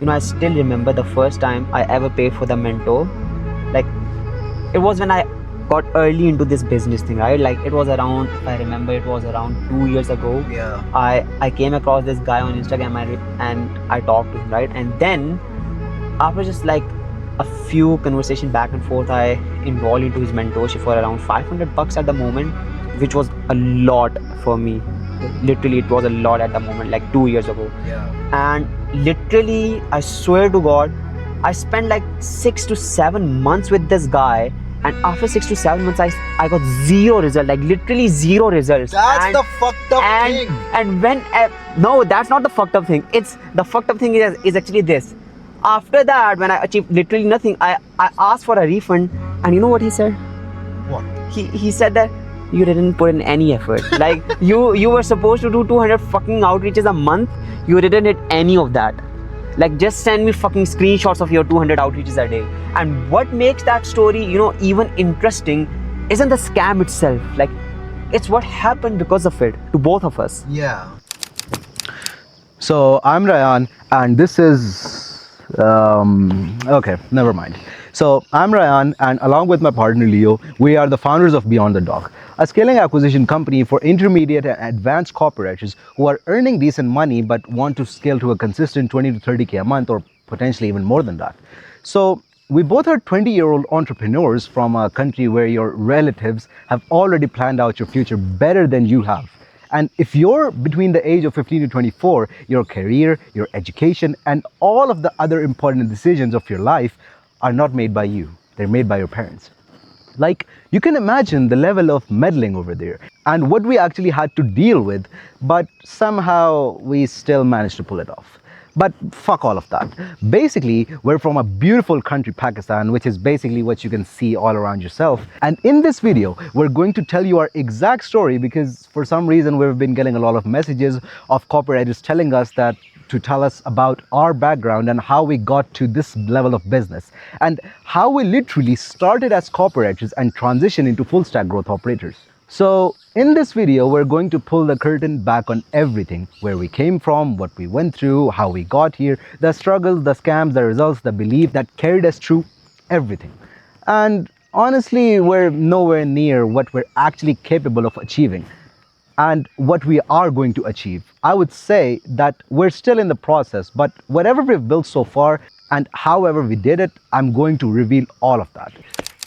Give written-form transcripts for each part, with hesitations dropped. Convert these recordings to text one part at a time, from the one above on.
I still remember the first time I ever paid for the mentor. Like, it was when I got early into this business thing, right? Like, it was around, if I remember, it was around 2 years ago. Yeah. I came across this guy on Instagram and I talked to him, right? And then after just like a few conversation back and forth, I enrolled into his mentorship for around $500 at the moment, which was a lot for me. Literally, it was a lot at the moment, like 2 years ago. Yeah. And literally, I swear to God, I spent like 6 to 7 months with this guy, and after 6 to 7 months, I got zero result, like literally zero results. That's the fucked up thing. And when no, that's not the fucked up thing. It's the fucked up thing is actually this. After that, when I achieved literally nothing, I asked for a refund, and you know what he said? What? He said that you didn't put in any effort. Like, you were supposed to do 200 fucking outreaches a month. You didn't hit any of that. Like, just send me fucking screenshots of your 200 outreaches a day. And what makes that story, even interesting isn't the scam itself. Like, it's what happened because of it to both of us. Yeah. So I'm Rayan, and this is okay, never mind. So I'm Rayan, and along with my partner Leo, we are the founders of Beyond the Dock, a scaling acquisition company for intermediate and advanced copywriters who are earning decent money but want to scale to a consistent 20 to 30K a month, or potentially even more than that. So we both are 20-year-old entrepreneurs from a country where your relatives have already planned out your future better than you have. And if you're between the age of 15 to 24, your career, your education, and all of the other important decisions of your life are not made by you. They're made by your parents. Like, you can imagine the level of meddling over there and what we actually had to deal with, but somehow we still managed to pull it off. But fuck all of that. Basically, we're from a beautiful country, Pakistan, which is basically what you can see all around yourself. And in this video, we're going to tell you our exact story, because for some reason we've been getting a lot of messages of copywriters telling us that to tell us about our background and how we got to this level of business, and how we literally started as copywriters and transitioned into full stack growth operators. So in this video, we're going to pull the curtain back on everything: where we came from, what we went through, how we got here, the struggles, the scams, the results, the belief that carried us through, everything. And honestly, we're nowhere near what we're actually capable of achieving and what we are going to achieve. I would say that we're still in the process, but whatever we've built so far and however we did it, I'm going to reveal all of that.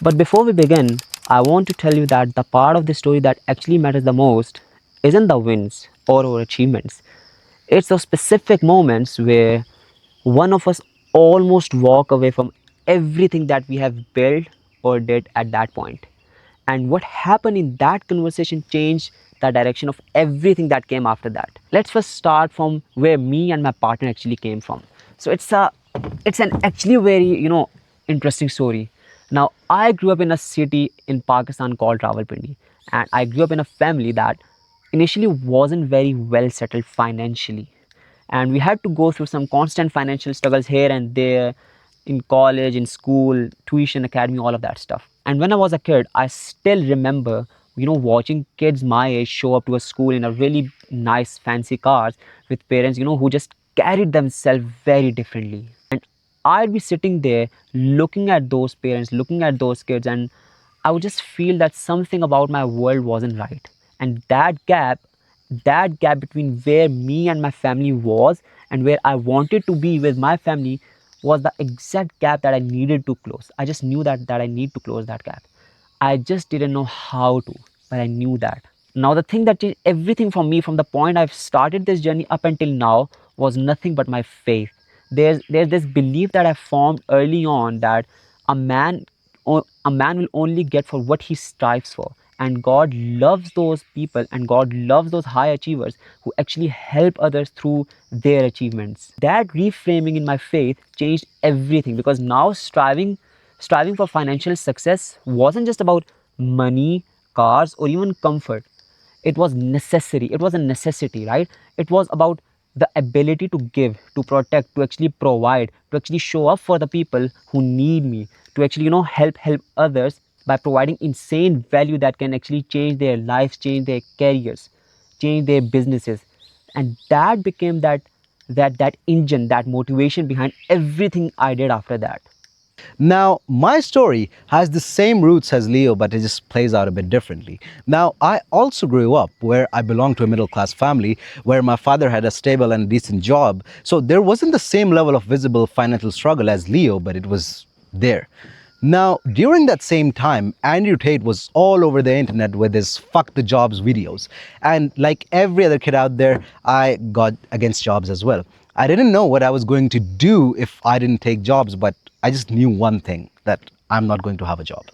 But before we begin, I want to tell you that the part of the story that actually matters the most isn't the wins or our achievements. It's those specific moments where one of us almost walk away from everything that we have built or did at that point. And what happened in that conversation changed the direction of everything that came after that. Let's first start from where me and my partner actually came from. So it's an actually very interesting story. Now, I grew up in a city in Pakistan called Rawalpindi, and I grew up in a family that initially wasn't very well settled financially, and we had to go through some constant financial struggles here and there, in college, in school, tuition, academy, all of that stuff. And when I was a kid, I still remember watching kids my age show up to a school in a really nice fancy cars with parents who just carried themselves very differently. And I'd be sitting there looking at those parents, looking at those kids, and I would just feel that something about my world wasn't right. And that gap between where me and my family was and where I wanted to be with my family was the exact gap that I needed to close. I just knew that I need to close that gap. I just didn't know how to, but I knew that. Now, the thing that changed everything for me from the point I've started this journey up until now was nothing but my faith. There's this belief that I formed early on that a man a man will only get for what he strives for, and God loves those people, and God loves those high achievers who actually help others through their achievements. That reframing in my faith changed everything, because now striving for financial success wasn't just about money, cars, or even comfort. It was necessary. It was a necessity, right? It was about the ability to give, to protect, to actually provide, to actually show up for the people who need me, to actually help others by providing insane value that can actually change their lives, change their careers, change their businesses. And that became that that engine, that motivation behind everything I did after that. Now, my story has the same roots as Leo, but it just plays out a bit differently. Now, I also grew up where I belong to a middle class family where my father had a stable and decent job. So there wasn't the same level of visible financial struggle as Leo, but it was there. Now, during that same time, Andrew Tate was all over the internet with his fuck the jobs videos. And like every other kid out there, I got against jobs as well. I didn't know what I was going to do if I didn't take jobs, but I just knew one thing, that I'm not going to have a job.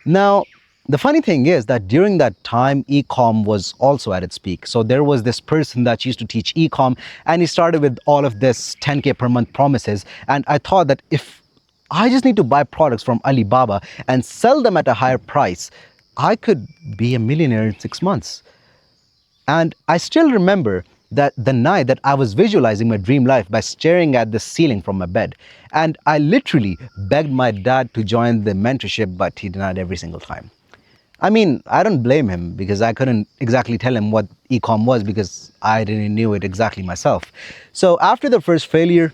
Now, the funny thing is that during that time, ecom was also at its peak. So there was this person that used to teach ecom, and he started with all of this 10K per month promises. And I thought that if I just need to buy products from Alibaba and sell them at a higher price, I could be a millionaire in 6 months. And I still remember that the night that I was visualizing my dream life by staring at the ceiling from my bed. And I literally begged my dad to join the mentorship, but he denied every single time. I mean, I don't blame him because I couldn't exactly tell him what ecom was because I didn't knew it exactly myself. So after the first failure,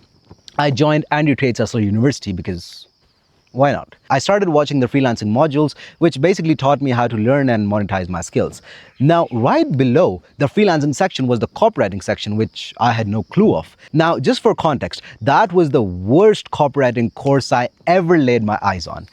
I joined Andrew Tate's Hustle University because why not? I started watching the freelancing modules, which basically taught me how to learn and monetize my skills. Now, right below the freelancing section was the copywriting section, which I had no clue of. Now, just for context, that was the worst copywriting course I ever laid my eyes on.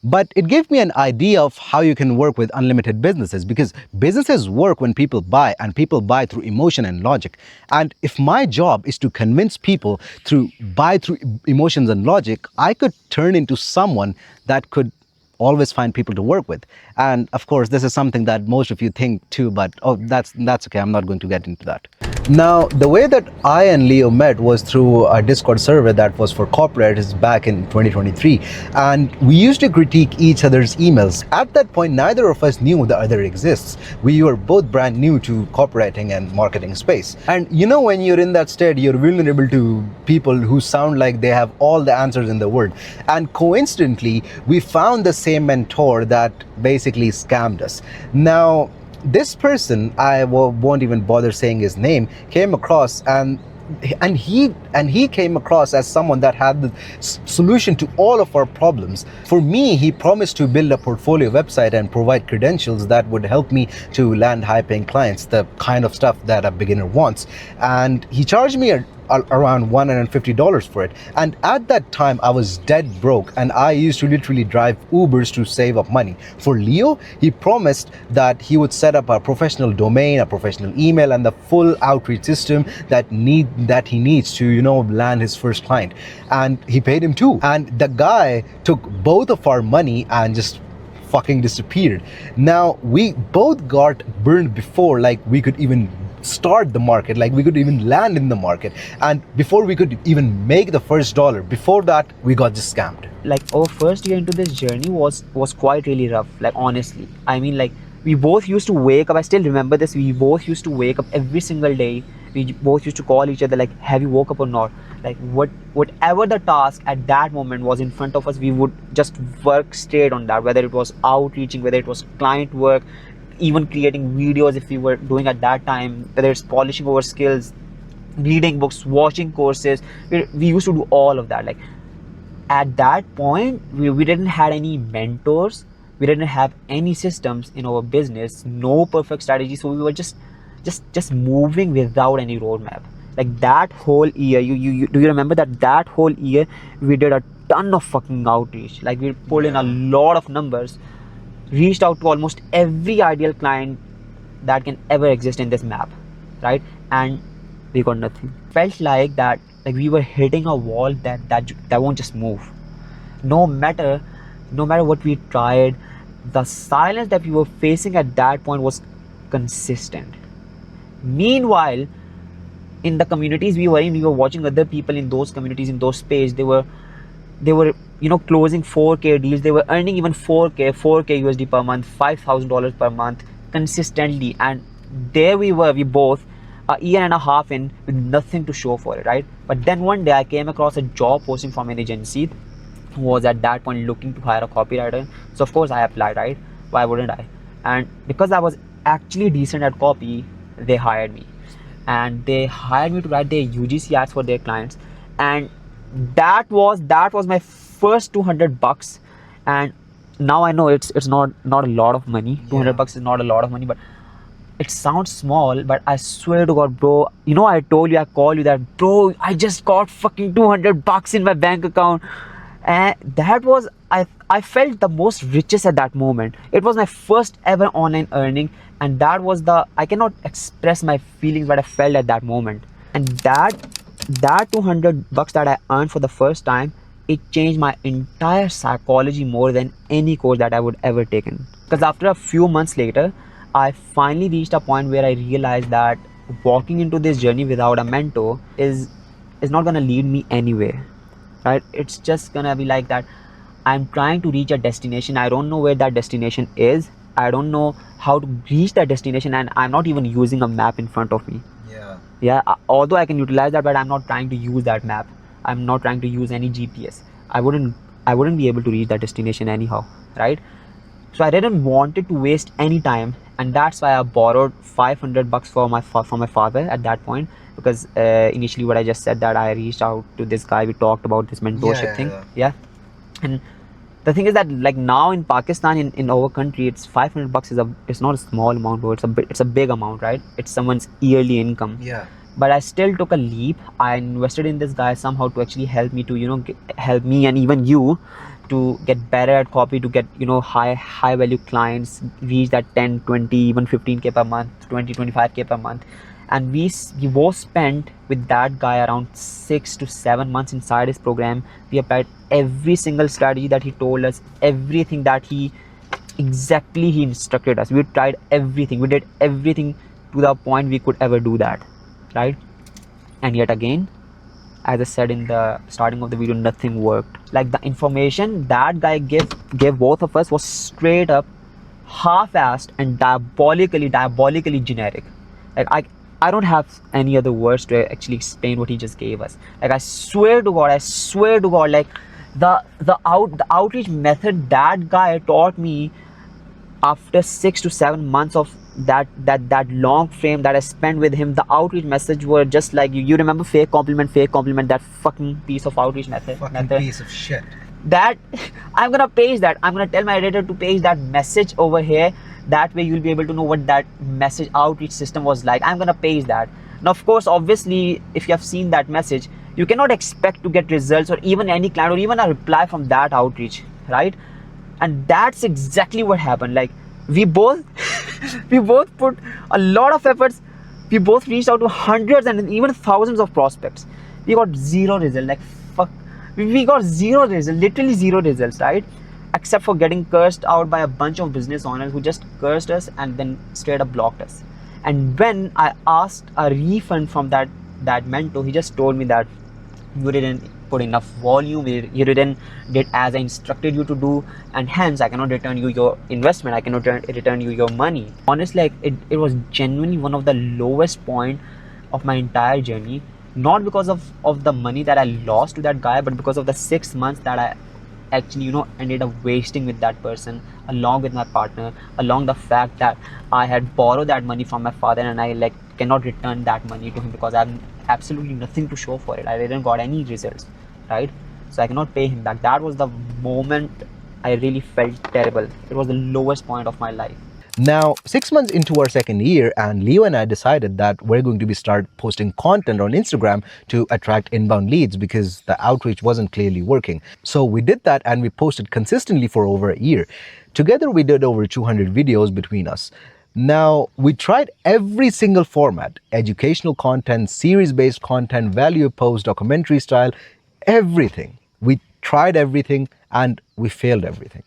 But it gave me an idea of how you can work with unlimited businesses, because businesses work when people buy, and people buy through emotion and logic. And if my job is to convince people through buy through emotions and logic, I could turn into someone that could always find people to work with. And of course, this is something that most of you think too, but that's okay. I'm not going to get into that. Now, the way that I and Leo met was through a Discord server that was for copywriters back in 2023. And we used to critique each other's emails. At that point, neither of us knew the other exists. We were both brand new to copywriting and marketing space. And you know, when you're in that state, you're vulnerable to people who sound like they have all the answers in the world. And coincidentally, we found the same mentor that basically scammed us. Now, this person, I won't even bother saying his name, came across and he came across as someone that had the solution to all of our problems. For me, he promised to build a portfolio website and provide credentials that would help me to land high-paying clients, the kind of stuff that a beginner wants. And he charged me around $150 for it. And at that time, I was dead broke, and I used to literally drive Ubers to save up money. For Leo, he promised that he would set up a professional domain, a professional email, and the full outreach system that he needs to, land his first client. And he paid him too. And the guy took both of our money and just fucking disappeared. Now, we both got burned before, like, we could even start the market, like we could even land in the market, and before we could even make the first dollar. Before that, we got just scammed. Like, our first year into this journey was quite really rough, like, honestly. I mean, like, we both used to wake up, I still remember this, we both used to wake up every single day. We both used to call each other like, have you woke up or not? Like, whatever the task at that moment was in front of us, we would just work straight on that, whether it was outreaching, whether it was client work, even creating videos if we were doing at that time, whether it's polishing our skills, reading books, watching courses. We used to do all of that. Like, at that point, we didn't have any mentors, we didn't have any systems in our business, no perfect strategy, so we were just moving without any roadmap. Like, that whole year, you do you remember that whole year we did a ton of fucking outreach? Like, we pulled in a lot of numbers, reached out to almost every ideal client that can ever exist in this map, right? And we got nothing. Felt like that, like we were hitting a wall that won't just move. No matter what we tried, the silence that we were facing at that point was consistent. Meanwhile, in the communities we were in, we were watching other people in those communities, in those space. They were closing 4K deals. They were earning even 4K USD per month, $5,000 per month consistently. And there we were, we both, a year and a half in, with nothing to show for it, right? But then one day I came across a job posting from an agency who was at that point looking to hire a copywriter. So of course I applied, right? Why wouldn't I? And because I was actually decent at copy, they hired me. and they hired me to write their UGC ads for their clients. And that was my first $200. And now I know it's not a lot of money. $200 is not a lot of money, but it sounds small, but I swear to God, bro, you know, I told you, I called you that, bro, I just got fucking $200 in my bank account. And that was, I felt the most richest at that moment. It was my first ever online earning, and that was I cannot express my feelings, what I felt at that moment. And that $200 that I earned for the first time, it changed my entire psychology more than any course that I would ever taken. Because after a few months later, I finally reached a point where I realized that walking into this journey without a mentor is not gonna lead me anywhere, right? It's just gonna be like that. I'm trying to reach a destination. I don't know where that destination is. I don't know how to reach that destination, and I'm not even using a map in front of me. Yeah, although I can utilize that, but I'm not trying to use that map. I'm not trying to use any GPS. I wouldn't be able to reach that destination anyhow, right? So I didn't want it to waste any time, and that's why I borrowed $500 from my father at that point. Because initially, what I just said, that I reached out to this guy, we talked about this mentorship thing. Yeah. And the thing is that, like, now in Pakistan, in our country, it's $500 it's not a small amount, bro. It's a big amount, right? It's someone's yearly income. But I still took a leap. I invested in this guy somehow to actually help me to, help me and even you to get better at copy, to get, high value clients, reach that 10, 20, even 15K per month, 20, 25K per month. And we both spent with that guy around 6 to 7 months inside his program. We applied every single strategy that he told us, everything that he instructed us. We tried everything, we did everything to the point we could ever do that, right? And yet again, as I said in the starting of the video, nothing worked. Like, the information that guy gave both of us was straight up half-assed and diabolically generic. Like, I don't have any other words to actually explain what he just gave us. Like, I swear to God, like, the outreach method that guy taught me after 6 to 7 months of that long frame that I spent with him, the outreach message were just like, you remember fake compliment, that fucking piece of outreach method, Piece of shit. that I'm gonna page that. I'm gonna tell my editor to page that message over here. That way you'll be able to know what that message outreach system was like. I'm gonna page that. Now, of course, obviously, if you have seen that message, you cannot expect to get results or even any client or even a reply from that outreach, right? And that's exactly what happened. Like, we both we both put a lot of efforts. We both reached out to hundreds and even thousands of prospects. We got zero result. Like, fuck, we got zero result, literally zero results, right? Except for getting cursed out by a bunch of business owners who just cursed us and then straight up blocked us. And when I asked a refund from that mentor, he just told me that you didn't put enough volume, you didn't did as I instructed you to do, and hence I cannot return you your investment, I cannot return you your money. Honestly, like, it was genuinely one of the lowest point of my entire journey, not because of the money that I lost to that guy, but because of the 6 months that I actually ended up wasting with that person, along with my partner, along the fact that I had borrowed that money from my father, and I, like, cannot return that money to him because I have absolutely nothing to show for it. I didn't got any results, right? So I cannot pay him back. That was the moment I really felt terrible. It was the lowest point of my life. Now, 6 months into our second year, and Leo and I decided that we're going to be start posting content on Instagram to attract inbound leads because the outreach wasn't clearly working. So we did that, and we posted consistently for over a year. Together, we did over 200 videos between us. Now, we tried every single format: educational content, series-based content, value post, documentary style, everything. We tried everything, and we failed everything.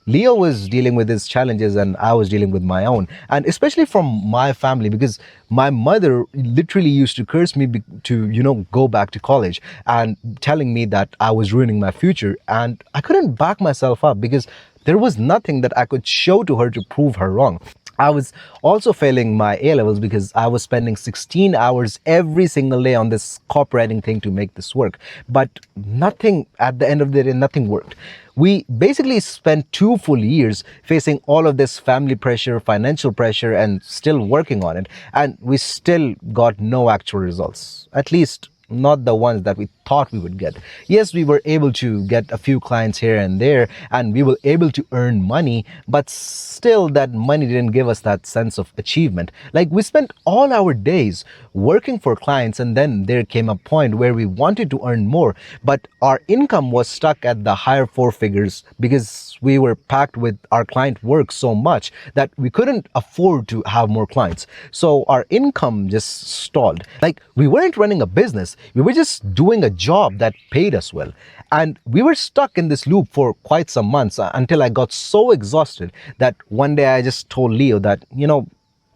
Leo was dealing with his challenges and I was dealing with my own. And especially from my family, because my mother literally used to curse me to go back to college and telling me that I was ruining my future. And I couldn't back myself up because there was nothing that I could show to her to prove her wrong. I was also failing my A levels because I was spending 16 hours every single day on this copywriting thing to make this work. But nothing, at the end of the day, nothing worked. We basically spent 2 full years facing all of this family pressure, financial pressure, and still working on it. And we still got no actual results, at least not the ones that we thought we would get. Yes, we were able to get a few clients here and there, and we were able to earn money, but still that money didn't give us that sense of achievement. Like, we spent all our days working for clients, and then there came a point where we wanted to earn more, but our income was stuck at the higher four figures because we were packed with our client work so much that we couldn't afford to have more clients. So our income just stalled. Like, we weren't running a business, we were just doing a job that paid us well. And we were stuck in this loop for quite some months until I got so exhausted that one day I just told Leo that,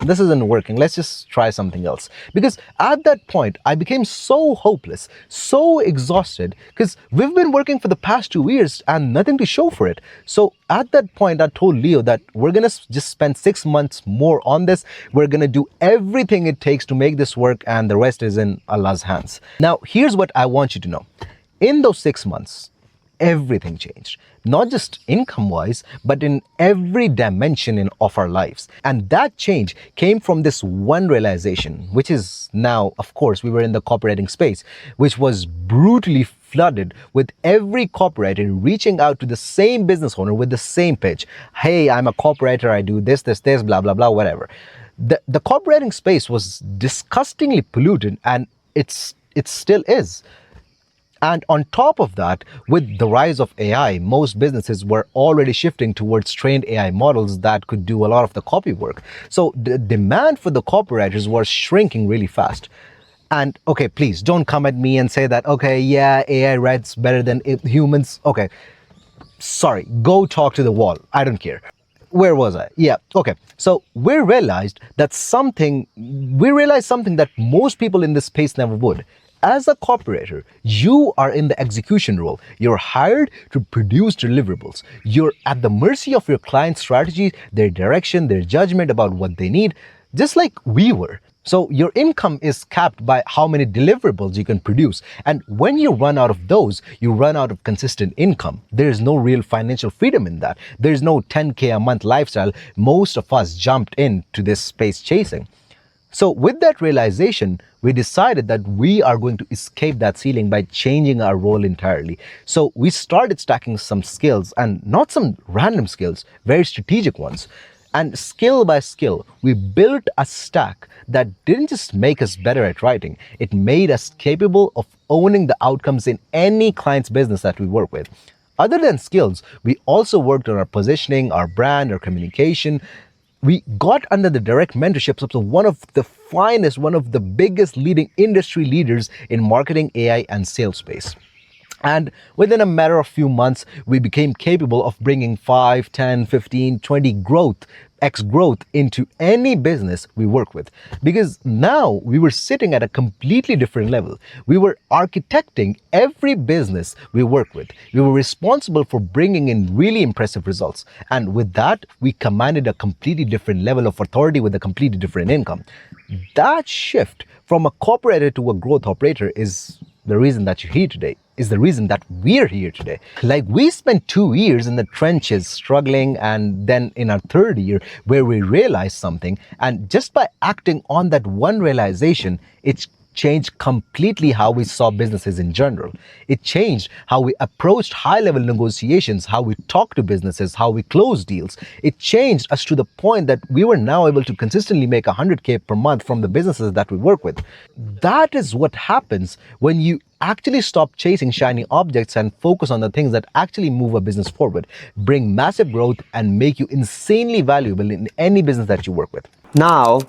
this isn't working. Let's just try something else. Because at that point, I became so hopeless, so exhausted, because we've been working for the past 2 years and nothing to show for it. So at that point, I told Leo that we're going to just spend 6 months more on this. We're going to do everything it takes to make this work, and the rest is in Allah's hands. Now, here's what I want you to know. In those 6 months, everything changed, not just income wise, but in every dimension of our lives. And that change came from this one realization, which is now, of course, we were in the copywriting space, which was brutally flooded with every copywriter reaching out to the same business owner with the same pitch. Hey, I'm a copywriter, I do this, blah, blah, blah, whatever. The copywriting space was disgustingly polluted, and it still is. And on top of that, with the rise of AI, most businesses were already shifting towards trained AI models that could do a lot of the copy work. So the demand for the copywriters was shrinking really fast. And okay, please don't come at me and say that, okay, yeah, AI writes better than humans. Okay, sorry, go talk to the wall. I don't care. Where was I? Yeah, okay. So we realized something that most people in this space never would. As a copywriter, you are in the execution role. You're hired to produce deliverables. You're at the mercy of your client's strategy, their direction, their judgment about what they need, just like we were. So your income is capped by how many deliverables you can produce. And when you run out of those, you run out of consistent income. There is no real financial freedom in that. There's no 10K a month lifestyle most of us jumped into this space chasing. So with that realization, we decided that we are going to escape that ceiling by changing our role entirely. So we started stacking some skills, and not some random skills, very strategic ones. And skill by skill, we built a stack that didn't just make us better at writing, it made us capable of owning the outcomes in any client's business that we work with. Other than skills, we also worked on our positioning, our brand, our communication. We got under the direct mentorships of one of the finest, one of the biggest leading industry leaders in marketing, AI, and sales space. And within a matter of few months, we became capable of bringing 5, 10, 15, 20 X growth into any business we work with. Because now we were sitting at a completely different level. We were architecting every business we work with. We were responsible for bringing in really impressive results. And with that, we commanded a completely different level of authority with a completely different income. That shift from a copywriter to a growth operator is the reason that you're here today, is the reason that we're here today. Like, we spent 2 years in the trenches struggling, and then in our third year where we realized something, and just by acting on that one realization, it changed completely how we saw businesses in general. It changed how we approached high-level negotiations, how we talked to businesses, how we closed deals. It changed us to the point that we were now able to consistently make 100K per month from the businesses that we work with. That is what happens when you actually stop chasing shiny objects and focus on the things that actually move a business forward, bring massive growth, and make you insanely valuable in any business that you work with. Now,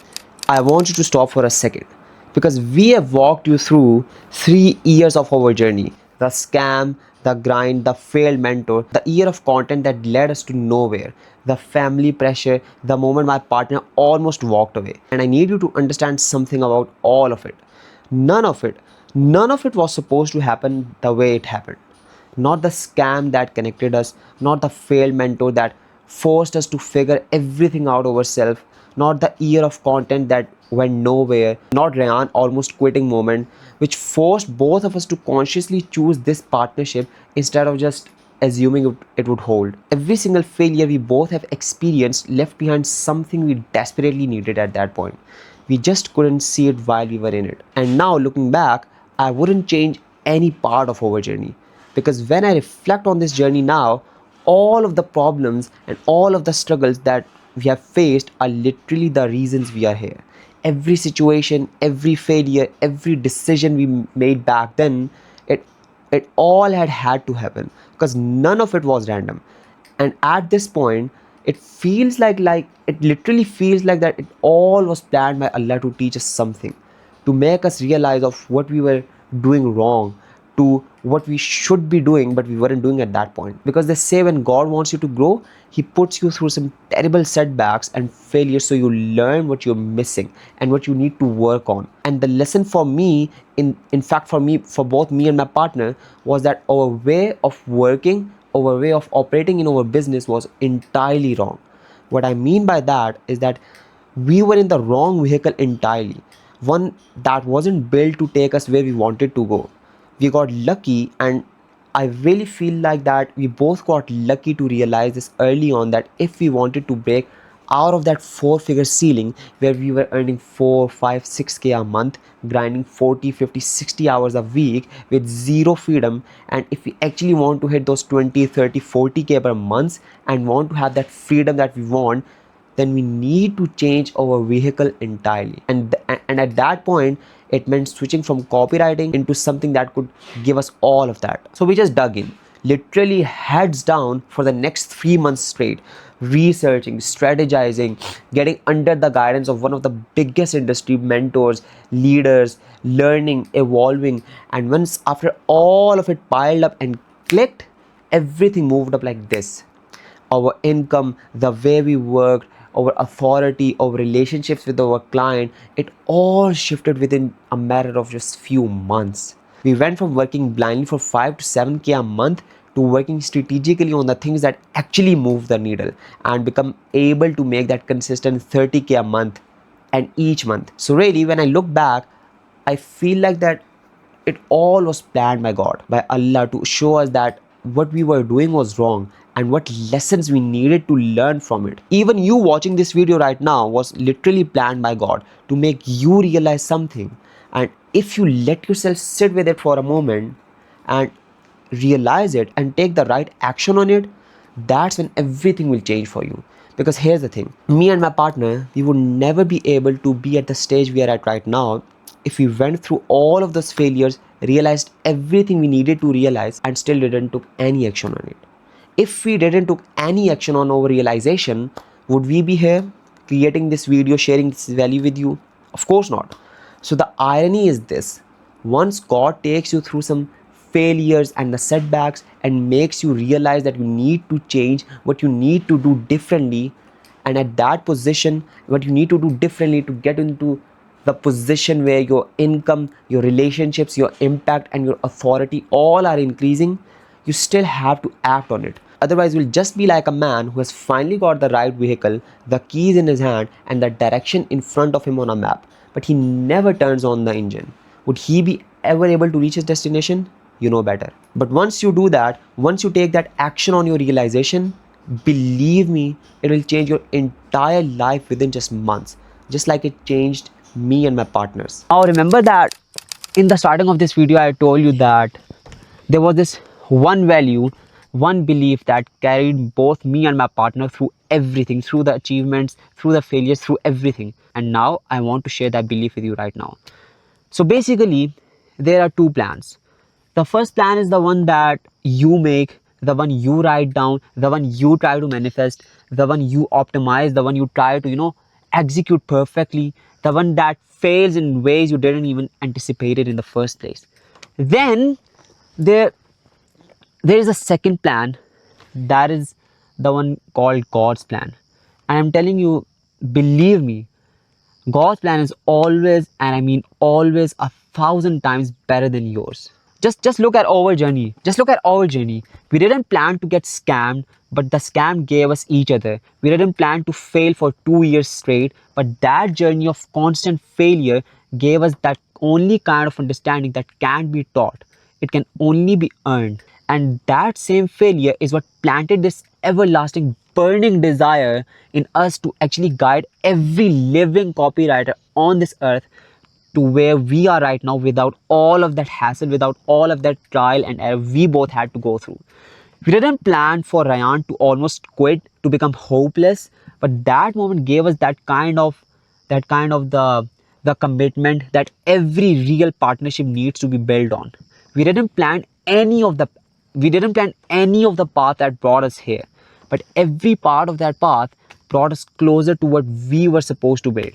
I want you to stop for a second, because we have walked you through 3 years of our journey: the scam, the grind, the failed mentor, the year of content that led us to nowhere, the family pressure, the moment my partner almost walked away. And I need you to understand something about all of it. None of it, none of it was supposed to happen the way it happened. Not the scam that connected us, not the failed mentor that forced us to figure everything out ourselves, not the year of content that went nowhere, not Ryan almost quitting moment, which forced both of us to consciously choose this partnership instead of just assuming it would hold. Every single failure we both have experienced left behind something we desperately needed at that point. We just couldn't see it while we were in it. And now, looking back, I wouldn't change any part of our journey. Because when I reflect on this journey now, all of the problems and all of the struggles that we have faced are literally the reasons we are here. Every situation, every failure, every decision we made back then, it it all had to happen, because none of it was random. And at this point, it feels like it literally feels like that it all was planned by Allah to teach us something, to make us realize of what we were doing wrong, to what we should be doing but we weren't doing at that point. Because they say when God wants you to grow, he puts you through some terrible setbacks and failures so you learn what you're missing and what you need to work on. And the lesson for me, in fact for me, for both me and my partner, was that our way of working, our way of operating in our business was entirely wrong. What I mean by that is that we were in the wrong vehicle entirely, one that wasn't built to take us where we wanted to go. We got lucky, and I really feel like that we both got lucky to realize this early on, that if we wanted to break out of that four-figure ceiling where we were earning 4, 5, 6k a month, grinding 40, 50, 60 hours a week with zero freedom, and if we actually want to hit those 20, 30, 40k per month and want to have that freedom that we want, then we need to change our vehicle entirely. And at that point, it meant switching from copywriting into something that could give us all of that. So we just dug in, literally heads down for the next 3 months straight, researching, strategizing, getting under the guidance of one of the biggest industry mentors, leaders, learning, evolving. And once after all of it piled up and clicked, everything moved up like this. Our income, the way we worked, our authority, our relationships with our client, it all shifted within a matter of just few months. We went from working blindly for 5 to 7k a month to working strategically on the things that actually move the needle and become able to make that consistent 30k a month and each month. So really, when I look back, I feel like that it all was planned by God, by Allah, to show us that what we were doing was wrong and what lessons we needed to learn from it. Even you watching this video right now was literally planned by God to make you realize something. And if you let yourself sit with it for a moment and realize it and take the right action on it, that's when everything will change for you. Because here's the thing, me and my partner, we would never be able to be at the stage we are at right now if we went through all of those failures, realized everything we needed to realize, and still didn't took any action on it. If we didn't took any action on our realization, would we be here creating this video, sharing this value with you? Of course not. So the irony is this: once God takes you through some failures and the setbacks and makes you realize that you need to change, what you need to do differently, and at that position, what you need to do differently to get into the position where your income, your relationships, your impact, and your authority all are increasing, you still have to act on it. Otherwise, you'll just be like a man who has finally got the right vehicle, the keys in his hand, and the direction in front of him on a map, but he never turns on the engine. Would he be ever able to reach his destination? You know better. But once you do that, once you take that action on your realization, believe me, it will change your entire life within just months, just like it changed me and my partners. Now remember that in the starting of this video, I told you that there was this one value, one belief that carried both me and my partner through everything, through the achievements, through the failures, through everything. And now I want to share that belief with you right now. So basically, there are two plans. The first plan is the one that you make, the one you write down, the one you try to manifest, the one you optimize, the one you try to, execute perfectly, the one that fails in ways you didn't even anticipate it in the first place. Then there is a second plan, that is the one called God's plan. And I'm telling you, believe me, God's plan is always, and I mean always, 1,000 times better than yours. Just look at our journey. Just look at our journey. We didn't plan to get scammed, but the scam gave us each other. We didn't plan to fail for 2 years straight, but that journey of constant failure gave us that only kind of understanding that can't be taught. It can only be earned. And that same failure is what planted this everlasting burning desire in us to actually guide every living copywriter on this earth to where we are right now, without all of that hassle, without all of that trial and error we both had to go through. We didn't plan for Ryan to almost quit, to become hopeless, but that moment gave us that kind of the commitment that every real partnership needs to be built on. We didn't plan any of the we didn't plan any of the path that brought us here, but every part of that path brought us closer to what we were supposed to build.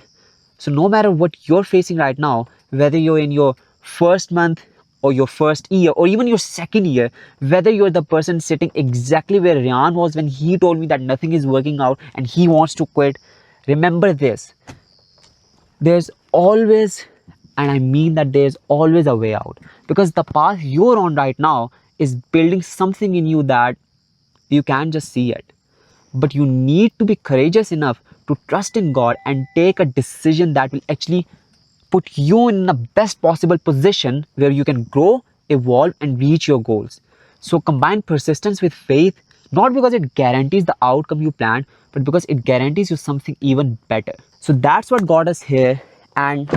So no matter what you're facing right now, whether you're in your first month or your first year or even your second year, whether you're the person sitting exactly where Ryan was when he told me that nothing is working out and he wants to quit, remember this: there's always, and I mean that there's always a way out, because the path you're on right now is building something in you that you can't just see it. But you need to be courageous enough to trust in God and take a decision that will actually put you in the best possible position where you can grow, evolve, and reach your goals. So combine persistence with faith, not because it guarantees the outcome you planned, but because it guarantees you something even better. So that's what got us here, and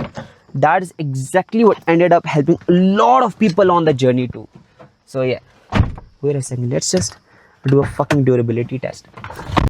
that is exactly what ended up helping a lot of people on the journey too. So yeah, wait a second, let's just do a fucking durability test.